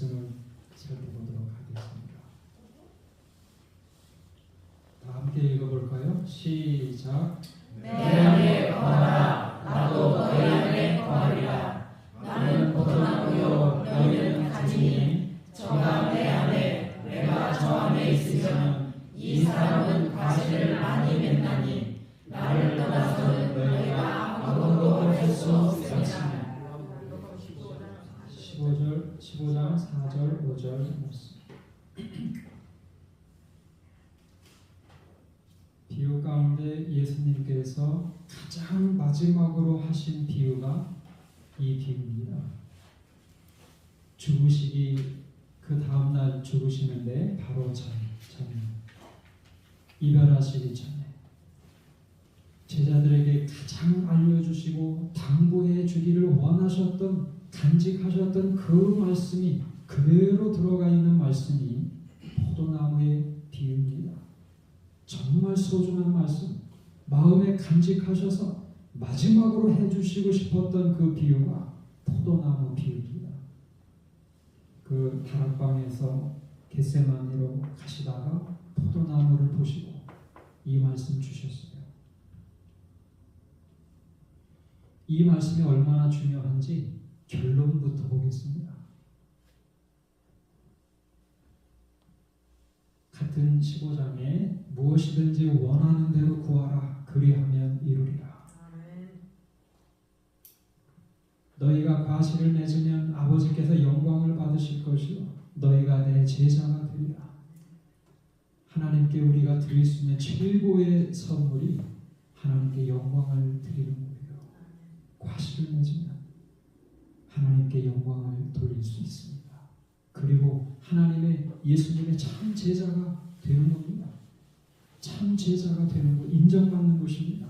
말씀을 살펴보도록 하겠습니다. 다 함께 읽어볼까요? 시작. 내 안에 거하라. 나도 너희 안에 거하리라. 나는 포도나무요 너희는 가지니 저가 내 안에 내가 저 안에 있으면 이 사람은 과실을 많이 맺나니 나를 떠나서는 너희가 아무것도 할 수 없으리라. 15장 4절 5절 말씀. 비유 가운데 예수님께서 가장 마지막으로 하신 비유가 이 비유입니다. 죽으시기 그 다음날 죽으시는데 바로 전에 이별하시기 전에 제자들에게 가장 알려주시고 당부해 주기를 원하셨던 간직하셨던 그 말씀이 그대로 들어가 있는 말씀이 포도나무의 비유입니다. 정말 소중한 말씀, 마음에 간직하셔서 마지막으로 해주시고 싶었던 그 비유가 포도나무 비유입니다. 그 다락방에서 겟세마니로 가시다가 포도나무를 보시고 이 말씀 주셨어요. 이 말씀이 얼마나 중요한지 결론부터 보겠습니다. 같은 15장에 무엇이든지 원하는 대로 구하라. 그리하면 이루리라. 너희가 과실을 맺으면 아버지께서 영광을 받으실 것이요 너희가 내 제자가 되리라. 하나님께 우리가 드릴 수 있는 최고의 선물이 하나님께 영광을 드리는 거예요. 과실을 맺으면 하나님께 영광을 돌릴 수 있습니다. 그리고 하나님의 예수님의 참 제자가 되는 겁니다. 참 제자가 되는 것, 인정받는 것입니다.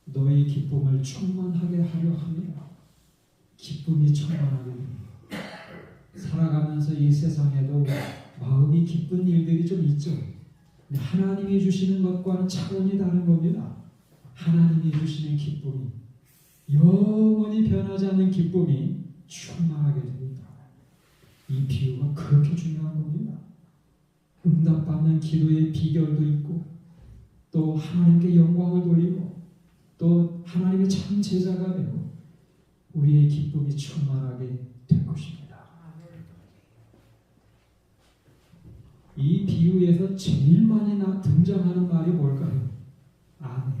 너희 기쁨을 충만하게 하려 함이라. 기쁨이 충만하게 됩니다. 살아가면서 이 세상에도 마음이 기쁜 일들이 좀 있죠. 근데 하나님이 주시는 것과는 차원이 다른 겁니다. 하나님이 주시는 기쁨이 영원히 변하지 않는 기쁨이 충만하게 됩니다. 이 비유가 그렇게 중요한 겁니다. 응답받는 기도의 비결도 있고 또 하나님께 영광을 돌리고 또 하나님의 참 제자가 되고 우리의 기쁨이 충만하게 될 것입니다. 이 비유에서 제일 많이 등장하는 말이 뭘까요? 아내.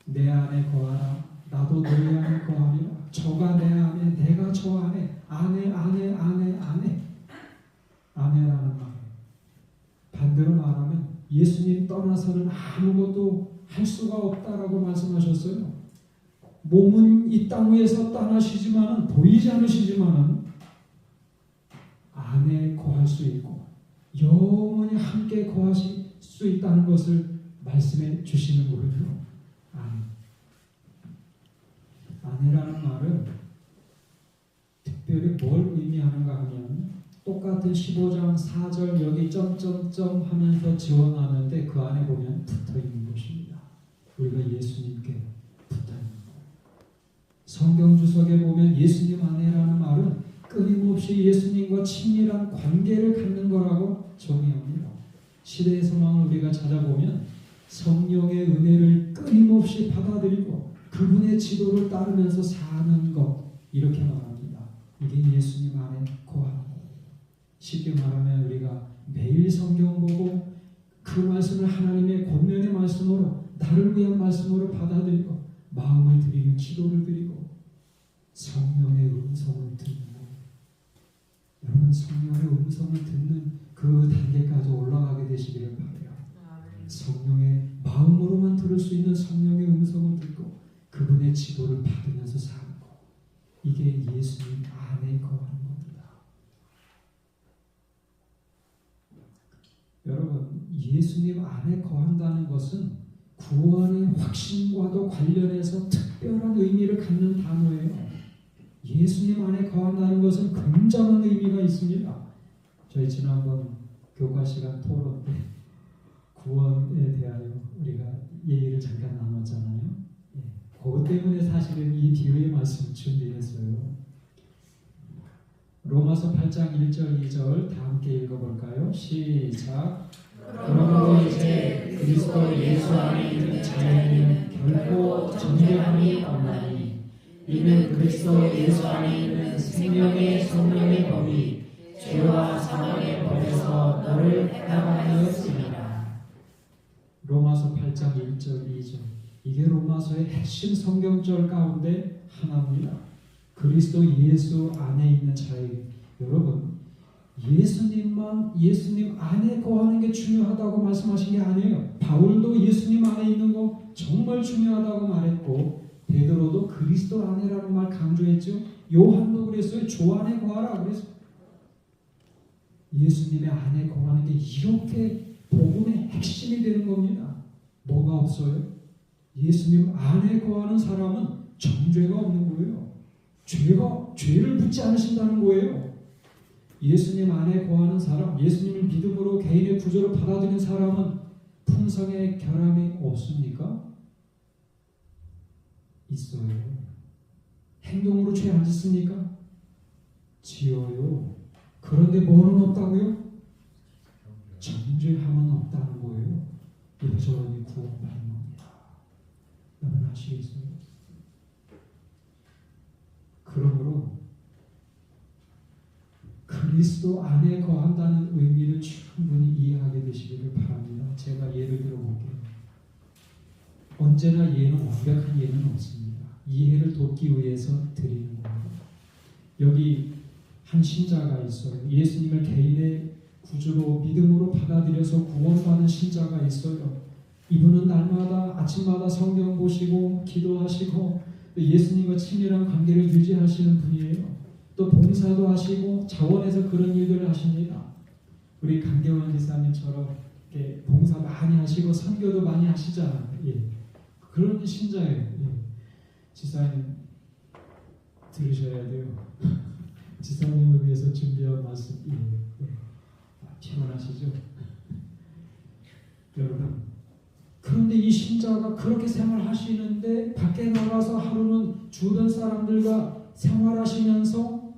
내 안에 거하라. 나도 너희 안에 거하리라. 저가 내 안에 내가 저 안에. 아내라는 말. 반대로 말하면 예수님 떠나서는 아무것도 할 수가 없다라고 말씀하셨어요. 몸은 이 땅 위에서 떠나시지만은 보이지 않으시지만은 안에 거할 수 있고 영원히 함께 거하실 수 있다는 것을 말씀해 주시는 거예요. 아내라는 말은 특별히 뭘 의미하는가 하면 똑같은 15장 4절 여기 점점점 하면서 지원하는데 그 안에 보면 붙어있는 것입니다. 우리가 예수님께 붙어있는 거예요. 성경 주석에 보면 예수님 아내라는 말은 끊임없이 예수님과 친밀한 관계를 갖는 거라고 정의합니다. 시대의 소망을 우리가 찾아보면 성령의 은혜를 끊임없이 받아들이고 그분의 지도를 따르면서 사는 것 이렇게 말합니다. 이게 예수님 안에 거하는 거예요. 쉽게 말하면 우리가 매일 성경 보고 그 말씀을 하나님의 권면의 말씀으로 나를 위한 말씀으로 받아들이고 마음을 드리는 기도를 드리고 성령의 음성을 듣는 거예요. 여러분 성령의 음성을 듣는 그 단계까지 올라가게 되시기를 바라요. 성령의 마음으로만 들을 수 있는 성령의 음성을 듣고 그분의 지도를 받으면서 사는 것. 이게 예수님 안에 거하는 겁니다. 여러분 예수님 안에 거한다는 것은 구원의 확신과도 관련해서 특별한 의미를 갖는 단어예요. 예수님 안에 거한다는 것은 굉장한 의미가 있습니다. 저희 지난번 교과 시간 토론 때 구원에 대하여 우리가 얘기를 잠깐 나눴잖아요. 그것 때문에 사실은 이 비유의 말씀을 준비했어요. 로마서 8장 1절 2절 다 함께 읽어볼까요? 시작. 그러므로 이제 그리스도 예수 안에 있는 자에게는 결코 정죄함이 없나니 이는 그리스도 예수 안에 있는 생명의 성령의 법이 죄와 사망의 법에서 너를 해방하였습니다. 로마서 8장 1절 2절 이게 로마서의 핵심 성경절 가운데 하나입니다. 그리스도 예수 안에 있는 자에게 여러분 예수님 안에 거하는 게 중요하다고 말씀하신 게 아니에요. 바울도 예수님 안에 있는 거 정말 중요하다고 말했고 베드로도 그리스도 안에라는 말 강조했죠. 요한도 그랬어요. 주 안에 거하라 그랬어요. 예수님의 안에 거하는 게 이렇게 복음의 핵심이 되는 겁니다. 뭐가 없어요? 예수님 안에 거하는 사람은 정죄가 없는 거예요. 죄를 묻지 않으신다는 거예요. 예수님 안에 거하는 사람, 예수님을 믿음으로 개인의 구조로 받아들인 사람은 품성의 결함이 없습니까? 있어요. 행동으로 죄 안 짓습니까? 지어요. 그런데 뭐는 없다고요? 정죄함은 없다는 거예요. 여전히 구원받는 겁니다. 여러분 아시겠어요? 그러므로 그리스도 안에 거한다는 의미를 충분히 이해하게 되시기를 바랍니다. 제가 예를 들어 볼게요. 언제나 예는 완벽한 예는 없습니다. 이해를 돕기 위해서 드리는 겁니다. 여기 한 신자가 있어요. 예수님을 개인의 구주로 믿음으로 받아들여서 구원받은 신자가 있어요. 이분은 날마다 아침마다 성경 보시고 기도하시고 예수님과 친밀한 관계를 유지하시는 분이에요. 또 봉사도 하시고 자원에서 그런 일들을 하십니다. 우리 강경원 지사님처럼 봉사 많이 하시고 선교도 많이 하시잖아요. 예. 그런 신자예요. 예. 지사님 들으셔야 돼요. 지사님을 위해서 준비한 말씀. 예. 피곤하시죠? 여러분 그런데 이 신자가 그렇게 생활하시는데 밖에 나가서 하루는 주변 사람들과 생활하시면서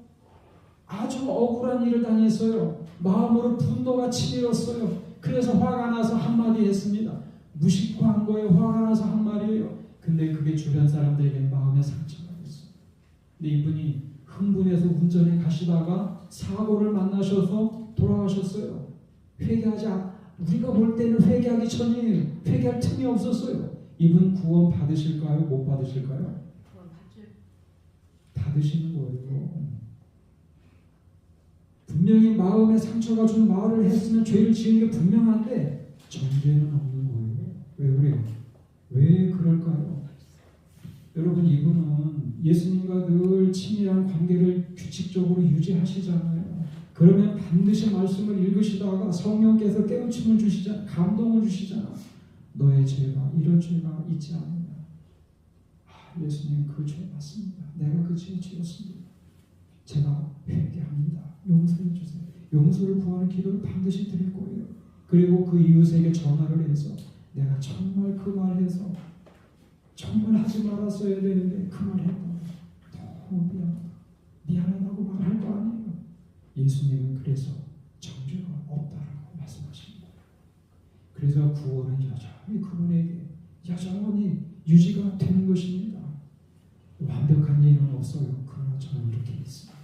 아주 억울한 일을 당했어요. 마음으로 분노가 치밀었어요. 그래서 화가 나서 한마디 했습니다. 무식화한 거예요. 화가 나서 한 말이에요. 근데 그게 주변 사람들에게 마음의 상처가 됐어요. 근데 이분이 흥분해서 운전해 가시다가 사고를 만나셔서 돌아가셨어요. 우리가 볼 때는 회개하기 전이에요. 회개할 틈이 없었어요. 이분 구원 받으실까요? 못 받으실까요? 받으시는 거예요. 분명히 마음에 상처가 준 말을 했으면 죄를 지은 게 분명한데 정죄는 없는 거예요. 왜 그래요? 왜 그럴까요? 여러분 이분은 예수님과 늘 친밀한 관계를 규칙적으로 유지하시잖아요. 그러면 반드시 말씀을 읽으시다가 성령께서 깨우침을 주시잖아, 감동을 주시잖아. 너의 죄가 이런 죄가 있지 않느냐. 예수님 그 죄 맞습니다. 내가 그 죄 지었습니다. 제가 회개합니다. 용서해 주세요. 용서를 구하는 기도를 반드시 드릴 거예요. 그리고 그 이웃에게 전화를 해서 내가 정말 그 말해서 정말 하지 말았어야 되는데 그 말 했다. 너무 미안하다고 말할 거 아니에요. 예수님은 그래서 정죄가 없다라고 말씀하십니다. 그래서 구원은 여전히 그분에게 여전히 유지가 되는 것입니다. 완벽한 예는 없어요. 그러나 저는 이렇게 있습니다.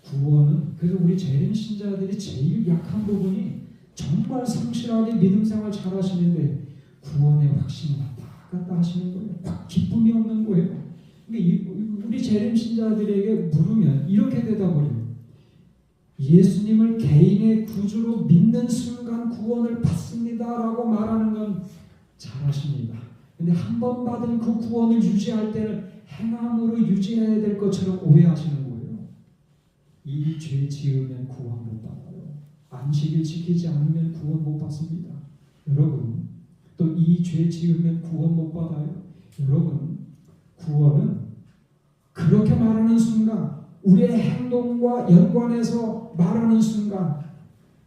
구원은 그래서 우리 재림 신자들이 제일 약한 부분이 정말 성실하게 믿음 생활 잘 하시는데 구원의 확신이 왔다 갔다 하시는 거예요. 기쁨이 없는 거예요. 우리 재림 신자들에게 물으면 이렇게 대답을 해요. 예수님을 개인의 구주로 믿는 순간 구원을 받습니다라고 말하는 건 잘하십니다. 근데 한 번 받은 그 구원을 유지할 때는 행함으로 유지해야 될 것처럼 오해하시는 거예요. 이 죄 지으면 구원 못 받아요. 안식일 지키지 않으면 구원 못 받습니다. 여러분 또 이 죄 지으면 구원 못 받아요. 여러분 구원은 그렇게 말하는 순간 우리의 행동과 연관해서 말하는 순간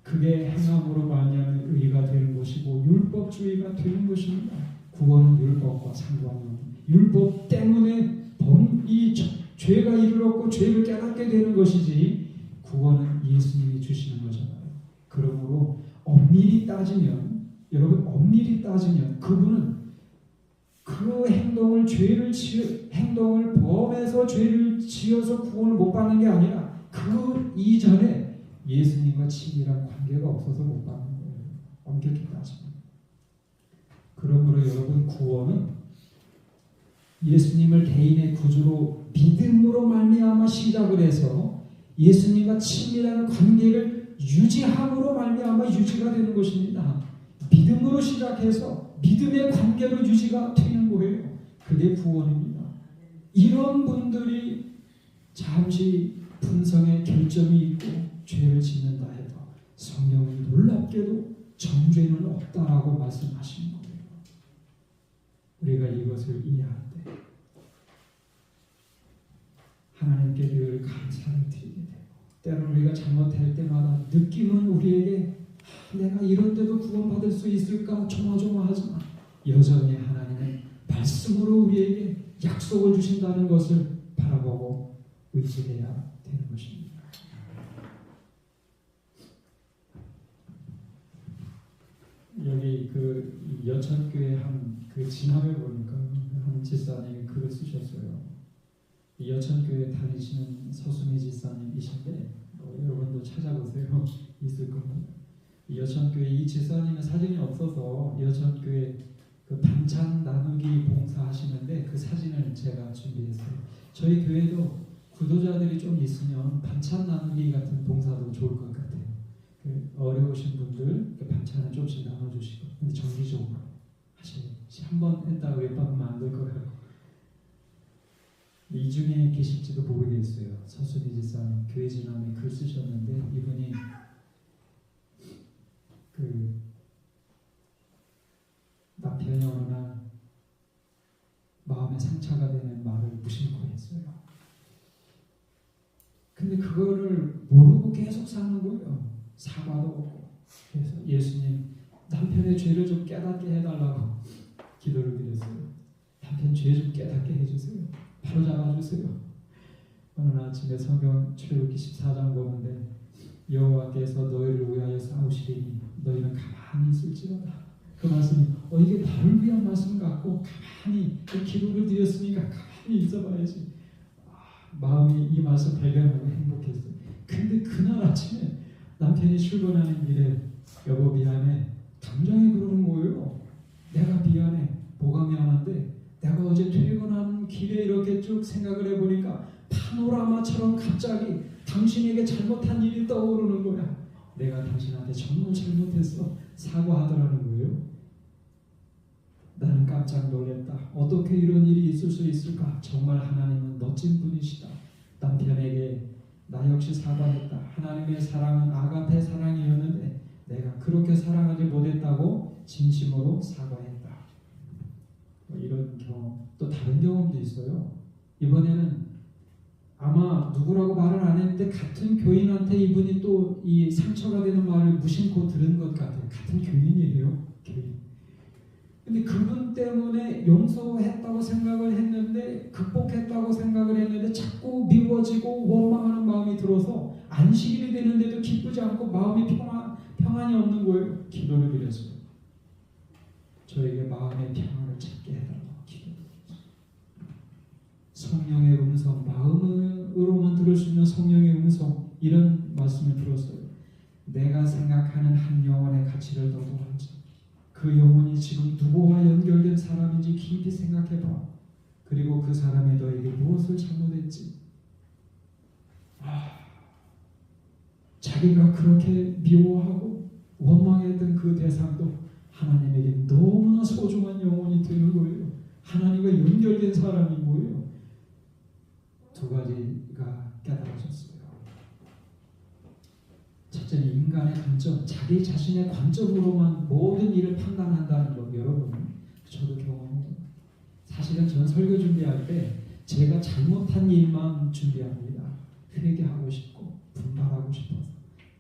그게 행함으로 말미암은 의가 되는 것이고 율법주의가 되는 것입니다. 구원은 율법과 상관없는 율법 때문에 이 죄가 이르렀고 죄를 깨닫게 되는 것이지 구원은 예수님이 주시는 거잖아요. 그러므로 엄밀히 따지면 여러분 엄밀히 따지면 그분은 그 행동을 범해서 죄를 지어서 구원을 못 받는 게 아니라 그 이전에 예수님과 친밀한 관계가 없어서 못 받는 거예요. 엄격히 따지면. 그러므로 여러분 구원은 예수님을 개인의 구주로 믿음으로 말미암아 시작을 해서 예수님과 친밀한 관계를 유지함으로 말미암아 유지가 되는 것입니다. 믿음으로 시작해서 믿음의 관계로 유지가 되는 거예요. 그게 구원입니다. 이런 분들이 잠시 분성의 결점이 있고 죄를 짓는다 해도 성경은 놀랍게도 정죄는 없다라고 말씀하시는 거예요. 우리가 이것을 이해할 때 하나님께 늘 감사를 드리게 되고 때로는 우리가 잘못할 때마다 느낌은 우리에게 내가 이런데도 구원받을 수 있을까 조마조마하지만 여전히 하나님은 말씀으로 우리에게 약속을 주신다는 것을 바라보고 의지해야 되는 것입니다. 여기 그 여천교회 한 그 진압에 보니까 한 집사님이 글을 쓰셨어요. 이 여천교회 다니시는 서수미 집사님이신데 여러분도 찾아보세요. 있을 겁니다. 이 여천교회 이 집사님은 사진이 없어서 여천교회 그 반찬 나누기 봉사하시는데 그 사진을 제가 준비했어요. 저희 교회도 구도자들이 좀 있으면 반찬 나누기 같은 봉사도 좋을 것 같아요. 어려우신 분들 반찬을 조금씩 나눠주시고 근데 정기적으로 하셔요. 한번 했다고 몇 번 하면 안 될 것 같고 이 중에 계실지도 모르겠어요. 서수미 집사님 교회 지남에 글 쓰셨는데 이분이 그 남편이 어느 날 마음에 상처가 되는 말을 무심코 했어요. 근데 그거를 모르고 계속 사는 거예요. 사과도 없고. 그래서 예수님 남편의 죄를 좀 깨닫게 해달라고 기도를 드렸어요. 남편 죄 좀 깨닫게 해주세요. 바로 잡아주세요. 어느 아침에 성경 출애굽기 14장 보는데 여호와께서 너희를 위하여 싸우시리니 너희는 가만히 있을지어다. 그 말씀이 이게 나를 위한 말씀 같고 가만히 그 기도를 드렸으니까 가만히 있어봐야지. 마음이 이 말씀 발견하고 행복했어요. 근데 그날 아침에 남편이 출근하는 길에 여보 미안해. 당장에 그러는 거예요. 내가 미안해. 뭐가 미안한데 내가 어제 퇴근하는 길에 이렇게 쭉 생각을 해보니까 파노라마처럼 갑자기 당신에게 잘못한 일이 떠오르는 거야. 내가 당신한테 정말 잘못했어. 사과하더라는 거예요. 나는 깜짝 놀랐다. 어떻게 이런 일이 있을 수 있을까? 정말 하나님은 멋진 분이시다. 남편에게 나 역시 사과했다. 하나님의 사랑은 아가페 사랑이었는데 내가 그렇게 사랑하지 못했다고 진심으로 사과했다. 이런 경험, 또 다른 경험도 있어요. 이번에는 아마 누구라고 말을 안 했는데 같은 교인한테 이분이 또 이 상처가 되는 말을 무심코 들은 것 같아요. 같은 교인이에요. 교인. 근데 그분 때문에 용서했다고 생각을 했는데 극복했다고 생각을 했는데 자꾸 미워지고 원망하는 마음이 들어서 안식일이 되는데도 기쁘지 않고 마음이 평안이 없는 거예요. 기도를 드렸어요. 저에게 마음의 평안을 찾게 해달라고 기도드렸어요. 성령의 음성, 마음으로만 들을 수 있는 성령의 음성, 이런 말씀을 들었어요. 내가 생각하는 한 영혼의 가치를 너도 알지. 그 영혼이 지금 누구와 연결된 사람인지 깊이 생각해봐. 그리고 그 사람이 너에게 무엇을 잘못했지? 자기가 그렇게 미워하고 원망했던 그 대상도 하나님에게 너무나 소중한 영혼이 되는 거예요. 하나님과 연결된 사람인 거예요. 두 가지가 깨달아졌어요. 첫째는 인간의 관점, 자기 자신의 관점으로만 모든 일을 판단한다는 것. 여러분, 저도 경험합니다. 사실은 저는 설교 준비할 때 제가 잘못한 일만 준비합니다. 회개하고 싶고 분발하고 싶어서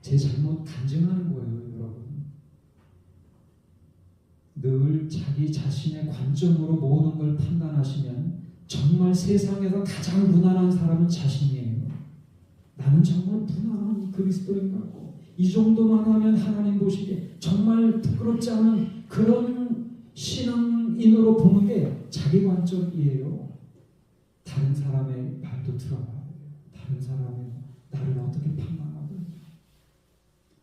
제 잘못 간증하는 거예요. 여러분, 늘 자기 자신의 관점으로 모든 걸 판단하시면 정말 세상에서 가장 무난한 사람은 자신이에요. 나는 정말 무난한 그리스도인가고 이 정도만 하면 하나님 보시기에 정말 부끄럽지 않은 그런 신앙인으로 보는 게 자기 관점이에요. 다른 사람의 말도 들어봐야 돼요. 다른 사람의 나를 어떻게 판단하든지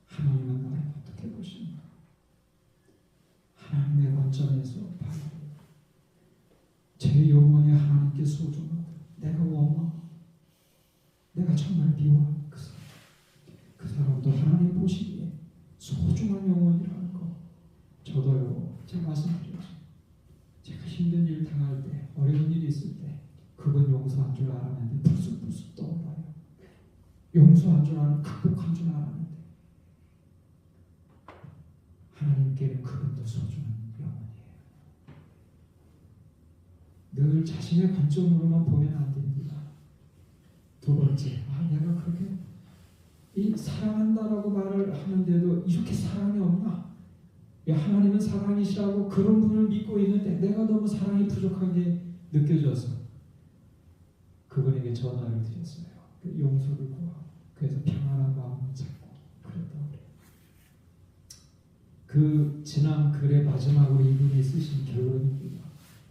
하나님은 나를 어떻게 보시는가 하나님의 관점에서 봐야 돼요. 제 영혼이 하나님께 소중하다. 내가 원망 내가 정말 미워하는 그 사람도 하나님 보시기에 소중한 영혼이라는 거 저도요. 제가 말씀드렸죠. 제가 힘든 일 당할 때 어려운 일이 있을 때 그건 용서한 줄 알았는데 불쑥불쑥 떠올라요. 용서한 줄 알았는데 극복한 줄 알았는데 하나님께는 그분도 소중한 영혼이에요. 늘 자신의 관점으로만 보면 안 됩니다. 두 번째, 내가 그렇게 이 사랑한다라고 말을 하는데도 이렇게 사랑이 없나? 하나님은 사랑이시라고 그런 분을 믿고 있는데 내가 너무 사랑이 부족한 게 느껴져서 그분에게 전화를 드렸어요. 용서를 구하고 그래서 평안한 마음을 찾고 그랬다고 그래요. 그 지난 글의 마지막으로 이분이 쓰신 결론입니다.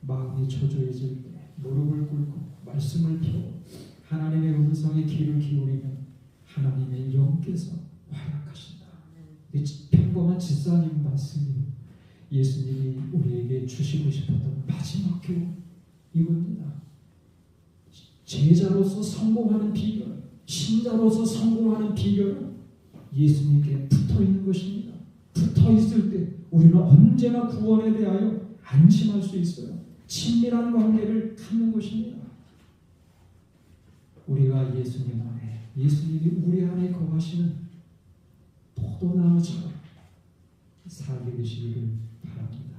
마음이 초조해질 때 무릎을 꿇고 말씀을 펴고 하나님의 음성에 귀를 기울이면 하나님의 영께서 활약하신다. 평범한 집사님 말씀이 예수님이 우리에게 주시고 싶었던 마지막 교훈 이겁니다. 제자로서 성공하는 비결, 신자로서 성공하는 비결은 예수님께 붙어 있는 것입니다. 붙어 있을 때 우리는 언제나 구원에 대하여 안심할 수 있어요. 친밀한 관계를 갖는 것입니다. 우리가 예수님 안에, 예수님이 우리 안에 거하시는 포도나무처럼 살게 되시기를 바랍니다.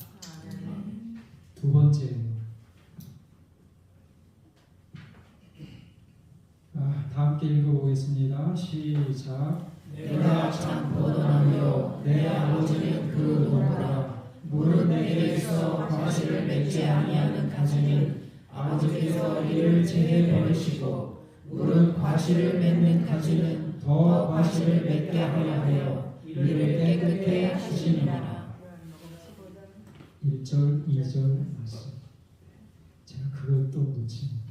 두 번째, 다 함께 읽어보겠습니다. 시작. 내가 참 포도나무요 내 아버지는 그 농부라. 물은 내게 있어 과실을 맺지 아니하는 가지는 아버지께서 이를 제게 버리시고 물은 과실을 맺는 가지는 더 과실을 맺게 하려 이를 깨끗게 하시느니라. 1절, 2절 말씀. 제가 그걸 또 놓칩니다.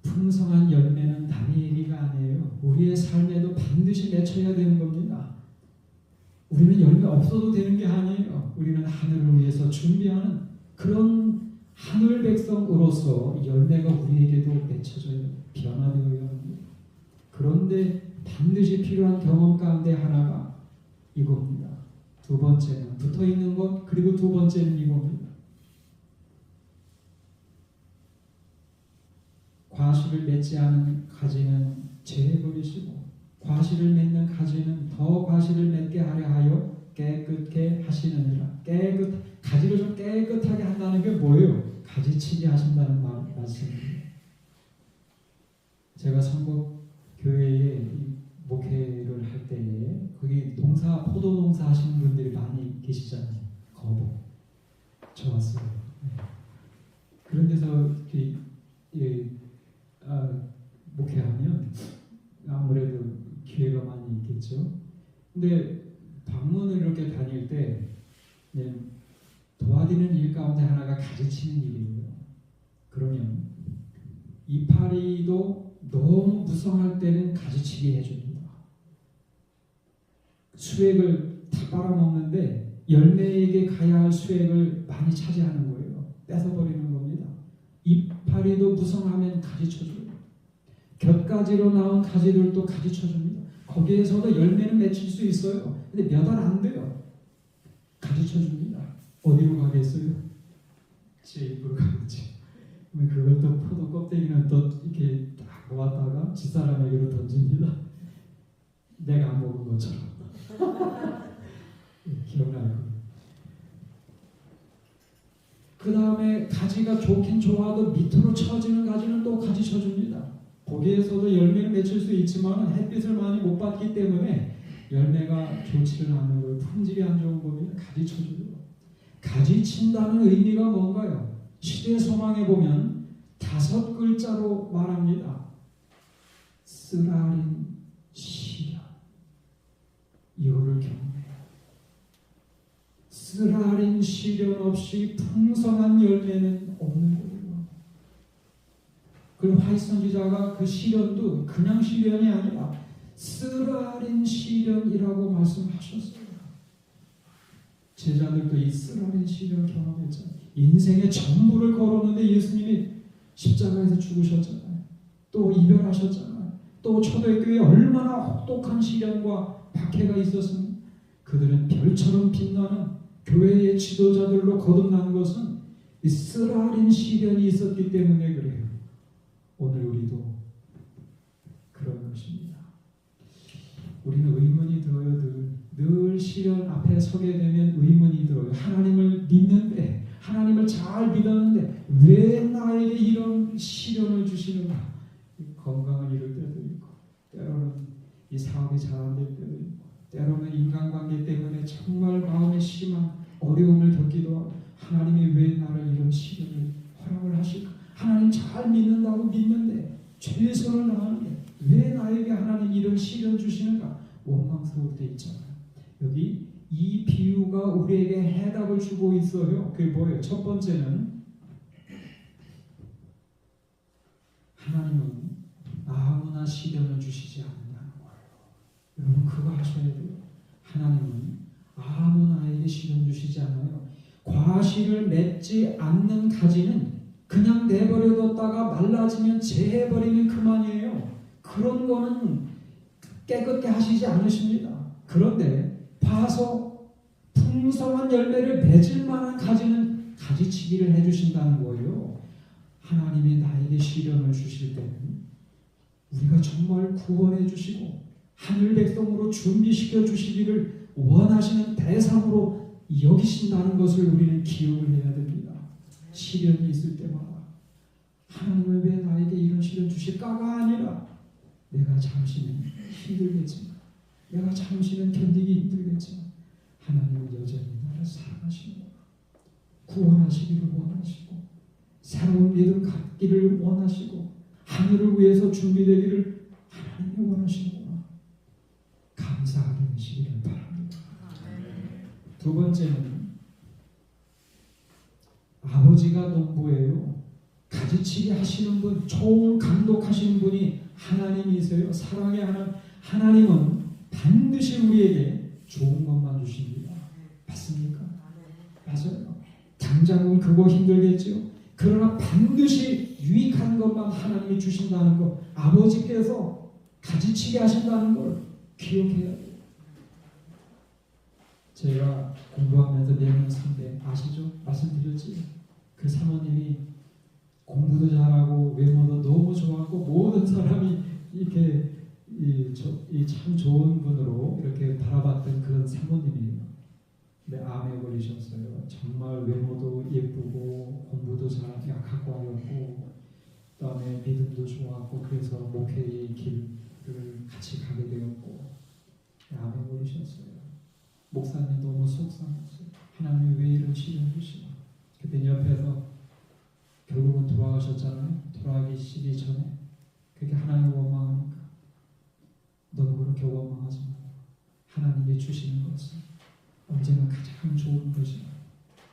풍성한 열매는 남의 얘기가 아니에요. 우리의 삶에도 반드시 맺혀야 되는 겁니다. 우리는 열매 없어도 되는 게 아니에요. 우리는 하늘을 위해서 준비하는 그런 하늘 백성으로서 열매가 우리에게도 맺혀져요. 변화되어야 합니다. 그런데 반드시 필요한 경험 가운데 하나가 이겁니다. 두 번째는 붙어있는 것, 그리고 두 번째는 이겁니다. 과실을 맺지 않은 가지는 제해버리시고 과실을 맺는 가지는 더 과실을 맺게 하려 하여 깨끗게 하시느니라. 가지를 좀 깨끗하게 한다는 게 뭐예요? 가지치기 하신다는 말씀이에요. 제가 선곡교회에 목회를 할 때에 거기 포도농사 하시는 분들이 많이 계시잖아요. 거복 좋았어요. 그런 데서 목회하면 아무래도 기회가 많이 있겠죠. 근데 방문을 이렇게 다닐 때 도와드리는 일 가운데 하나가 가지치는 일이에요. 그러면 이파리도 너무 무성할 때는 가지치기 해줍니다. 수액을 다 빨아먹는데 열매에게 가야 할 수액을 많이 차지하는 거예요. 뺏어버리는 겁니다. 이파리도 무성하면 가지쳐줘요. 곁가지로 나온 가지들도 가지쳐줍니다. 거기에서도 열매는 맺힐 수 있어요. 근데 몇 알 안 돼요. 가지쳐줍니다. 어디로 가겠어요? 제 입으로 가겠지. 그걸 또 포도 껍데기는 또 이렇게 딱 모았다가 집사람에게로 던집니다. 내가 안 먹은 것처럼. 기억나요? 그 다음에 가지가 좋긴 좋아도 밑으로 처지는 가지는 또 가지 쳐줍니다. 거기에서도 열매를 맺힐 수 있지만 햇빛을 많이 못 받기 때문에 열매가 좋지를 않는 거예요. 품질이 안 좋은 겁니다. 가지 쳐줘요. 가지 친다는 의미가 뭔가요? 시대 소망에 보면 5글자로 말합니다. 쓰라린 시련. 이거를 경험해요. 쓰라린 시련 없이 풍성한 열매는 없는 거예요. 그리고 화이트 기자가 그 시련도 그냥 시련이 아니라 쓰라린 시련이라고 말씀하셨어요. 제자들도 이 쓰라린 시련 경험했잖아요. 인생의 전부를 걸었는데 예수님이 십자가에서 죽으셨잖아요. 또 이별하셨잖아요. 또 초대교회에 얼마나 혹독한 시련과 박해가 있었습니까? 그들은 별처럼 빛나는 교회의 지도자들로 거듭난 것은 이 쓰라린 시련이 있었기 때문에 그래요. 오늘 우리도 그런 것입니다. 우리는 의문이 들어요. 늘 시련 앞에 서게 되면 의문이 들어요. 하나님을 믿는데, 하나님을 잘 믿었는데 왜 나에게 이런 시련을 주시는가? 건강을 잃을 때도 있고, 때로는 이 사업이 잘 안 될 때도 있고, 때로는 인간관계 때문에 정말 마음에 심한 어려움을 겪기도 하고, 하나님이 왜 나를 이런 시련을 허락을 하실까? 하나님 잘 믿는다고 믿는데, 최선을 다하는데 왜 나에게 하나님 이런 시련 주시는가? 원망스러울 때 있잖아요. 여기 이 비유가 우리에게 해답을 주고 있어요. 그게 뭐예요? 첫 번째는 하나님은 아무나 시련을 주시지 않는다는 거예요. 여러분 그거 하셔야 돼요. 하나님은 아무나에게 시련 주시지 않아요. 과실을 맺지 않는 가지는 그냥 내버려뒀다가 말라지면 재해버리면 그만이에요. 그런 거는 깨끗게 하시지 않으십니다. 그런데 봐서 풍성한 열매를 맺을 만한 가지는 가지치기를 해주신다는 거예요. 하나님이 나에게 시련을 주실 때는 우리가 정말 구원해 주시고 하늘 백성으로 준비시켜 주시기를 원하시는 대상으로 여기신다는 것을 우리는 기억을 해야 됩니다. 시련이 있을 때마다 하나님은 왜 나에게 이런 시련 주실까가 아니라 내가 잠시는 힘들겠지만, 내가 잠시는 견디기 힘들겠지만 하나님은 여전히 나를 사랑하시고 구원하시기를 원하시고 새로운 믿음 갖기를 원하시고 하늘을 위해서 준비되기를 하나님이 원하시는구나. 감사하게 되시기를 바랍니다. 두 번째는 아버지가 농부예요. 가지치기 하시는 분, 총 감독하시는 분이 하나님이세요. 사랑의 하나님은 반드시 우리에게 좋은 것만 주십니다. 맞습니까? 맞아요. 당장은 그거 힘들겠죠. 그러나 반드시 유익한 것만 하나님이 주신다는 것, 아버지께서 가지치기 하신다는 걸 기억해야 돼요. 제가 공부하면서 내년 선배 아시죠? 말씀드렸지. 그 사모님이 공부도 잘하고 외모도 너무 좋았고 모든 사람이 이렇게 참 좋은 분으로 이렇게 바라봤던 그런 사모님이에요. 근데 암에 걸리셨어요. 정말 외모도 예쁘고 공부도 잘 약학과였고 그다음에 믿음도 좋았고 그래서 목회의 길을 같이 가게 되었고 암에 걸리셨어요. 목사님 너무 속상했어요. 하나님이 왜 이런 시련 주시나. 그때 옆에서 결국은 돌아가셨잖아요. 돌아가시기 전에 그렇게 하나님을 원망하니까 너무 그렇게 원망하지 마요. 하나님이 주시는 것은 언제나 가장 좋은 것이나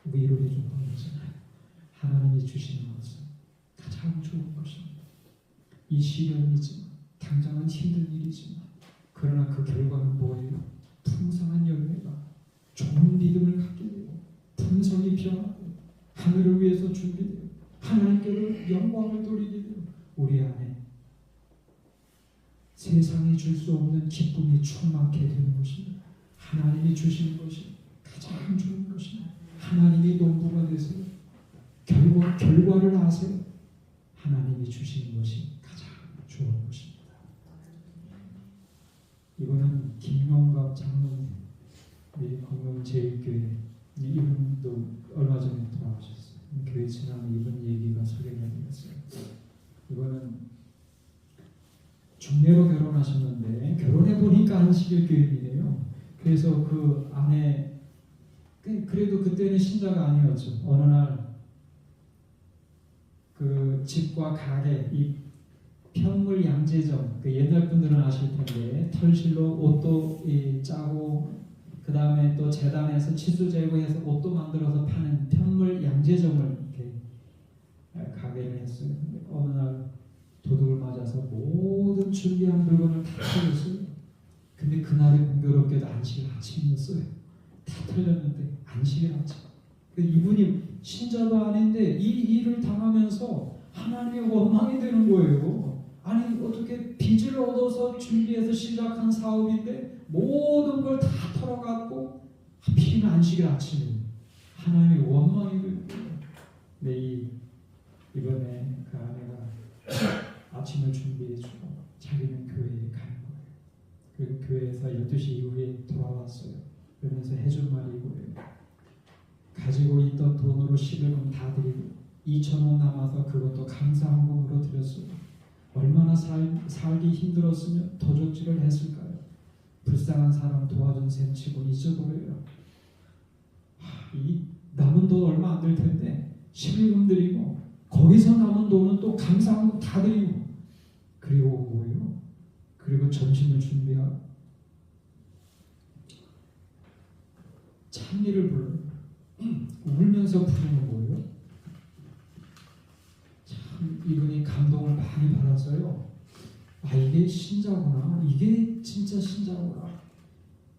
위로해 주는 것이잖아요. 하나님이 주시는 것은 가장 좋은 것입니다. 이 시련이지만 당장은 힘든 일이지만 그러나 그 결과는 뭐예요? 풍성한 열매가 좋은 믿음을 갖게 되고 품성이 변하고 하늘을 위해서 준비되고 하나님께로 영광을 돌리게 되고 우리 안에 세상이 줄 수 없는 기쁨이 충만하게 되는 것입니다. 하나님이 주시는 것이 가장 좋은 것입니다. 하나님이 농부가 되세요. 결과를 아세요. 하나님이 주시는 것이 가장 좋은 것입니다. 이거는 김용갑 장로님, 건강제일교회 이분도 얼마 전에 돌아가셨어요. 교회 지나면 이분 얘기가 소개가 되었어요. 이거는 중매로 결혼하셨는데 결혼해 보니까 안식일 교인이래요. 그래서 그 아내 그래도 그때는 신자가 아니었죠. 어느 날 그 집과 가게, 이 편물 양재점, 그 옛날 분들은 아실 텐데 털실로 옷도 짜고 그 다음에 또 재단에서 치수 제거해서 옷도 만들어서 파는 편물 양재점을 이렇게 가게를 했어요. 근데 어느 날 도둑을 맞아서 모든 준비한 물건을 다 털렸어요. 근데 그날이 공교롭게도 안식일 아침이었어요. 다 털렸는데 안식일 아침. 이분이 신자도 아닌데 이 일을 당하면서 하나님의 원망이 되는 거예요. 아니 어떻게 빚을 얻어서 준비해서 시작한 사업인데 모든 걸 다 털어갖고 하필이면 안식일 아침에 하나님의 원망이 되는 거예요. 근데 이번에 그 아내가 아침을 준비해주고 자기는 교회에 가는 거예요. 그리고 교회에서 12시 이후에 돌아왔어요. 그러면서 해준 말이 이거예요. 가지고 있던 돈으로 11금 다 드리고 2,000원 남아서 그것도 감사헌금으로 드렸어요. 얼마나 살기 힘들었으면 도적질을 했을까요? 불쌍한 사람 도와준 셈 치고 잊어버려요. 이 남은 돈 얼마 안 될 텐데 11금 드리고 거기서 남은 돈은 또 감사헌금 다 드리고 그리고 뭐예요? 그리고 점심을 준비하고 찬미를 불러요. 울면서 부르는 거예요. 참 이분이 감동을 많이 받았어요. 아 이게 신자구나. 이게 진짜 신자구나.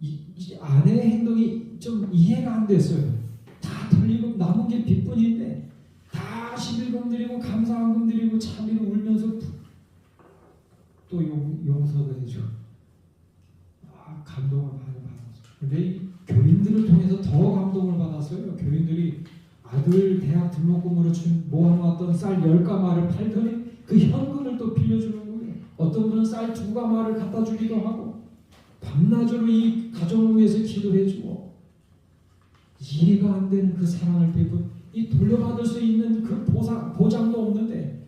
이 아내의 행동이 좀 이해가 안 됐어요. 다 털리고 남은 게 빚뿐인데 다 11금 드리고 감사헌금 드리고 찬미를 울면서 또 용서도 해줘. 아 감동을 많이 받았어요. 근데 이 교인들을 통해서 더 감동을 받았어요. 교인들이 아들 대학 등록금으로 모아놓았던 쌀 10가마를 팔더니 그 현금을 또 빌려주는 거예요. 어떤 분은 쌀 2가마를 갖다 주기도 하고 밤낮으로 이 가정을 위해서 기도해주고 이해가 안 되는 그 사랑을 베푼 이 돌려받을 수 있는 그 보장도 없는데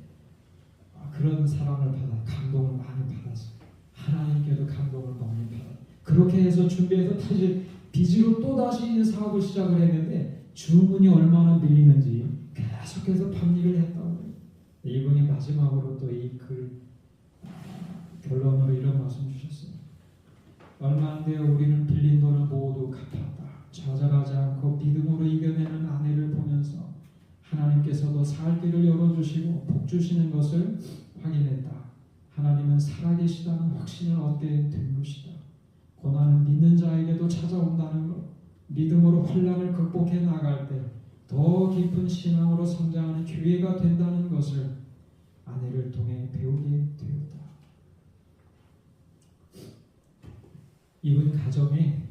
그런 사랑을 받아 감동을 많이 받았어요. 하나님께도 감동을 많이 받았어요. 그렇게 해서 준비해서 다시 빚으로 또다시 사업을 시작을 했는데 주문이 얼마나 밀리는지 계속해서 밤일을 했다고 해요. 이분이 마지막으로 또 이 글 결론으로 이런 말씀 주셨어요. 얼마 안 되어 우리는 빌린 돈을 모두 갚았다. 좌절하지 않고 믿음으로 이겨내는 아내를 보면서 하나님께서도 살 길을 열어주시고 복 주시는 것을 확인했다. 하나님은 살아계시다는 확신을 얻게 된 것이다. 고난은 믿는 자에게도 찾아온다는 것, 믿음으로 환난을 극복해 나갈 때 더 깊은 신앙으로 성장하는 교회가 된다는 것을 아내를 통해 배우게 되었다. 이분 가정에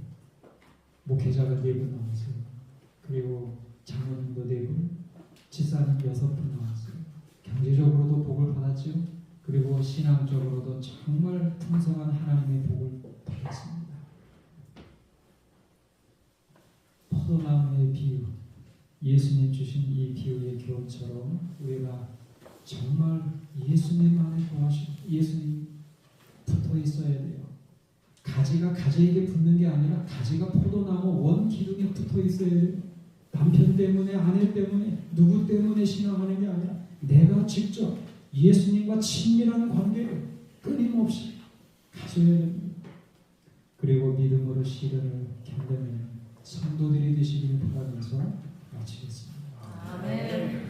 목회자가 4분 나왔어요. 그리고 장로님도 4분, 집사님 6분 나왔어요. 경제적으로도 복을 받았죠. 그리고 신앙적으로도 정말 풍성한 하나님의 복을 받았습니다. 포도나무의 비유, 예수님 주신 이 비유의 교훈처럼 우리가 정말 예수님만의 도와주심, 예수님 붙어 있어야 돼요. 가지가 가지에게 붙는 게 아니라 가지가 포도나무 원 기둥에 붙어 있어야 돼요. 남편 때문에, 아내 때문에, 누구 때문에 신앙하는 게 아니라 내가 직접 예수님과 친밀한 관계를 끊임없이 가져야 됩니다. 그리고 믿음으로 시련을 견뎌내는 성도들이 되시기를 바라면서 마치겠습니다. 아멘.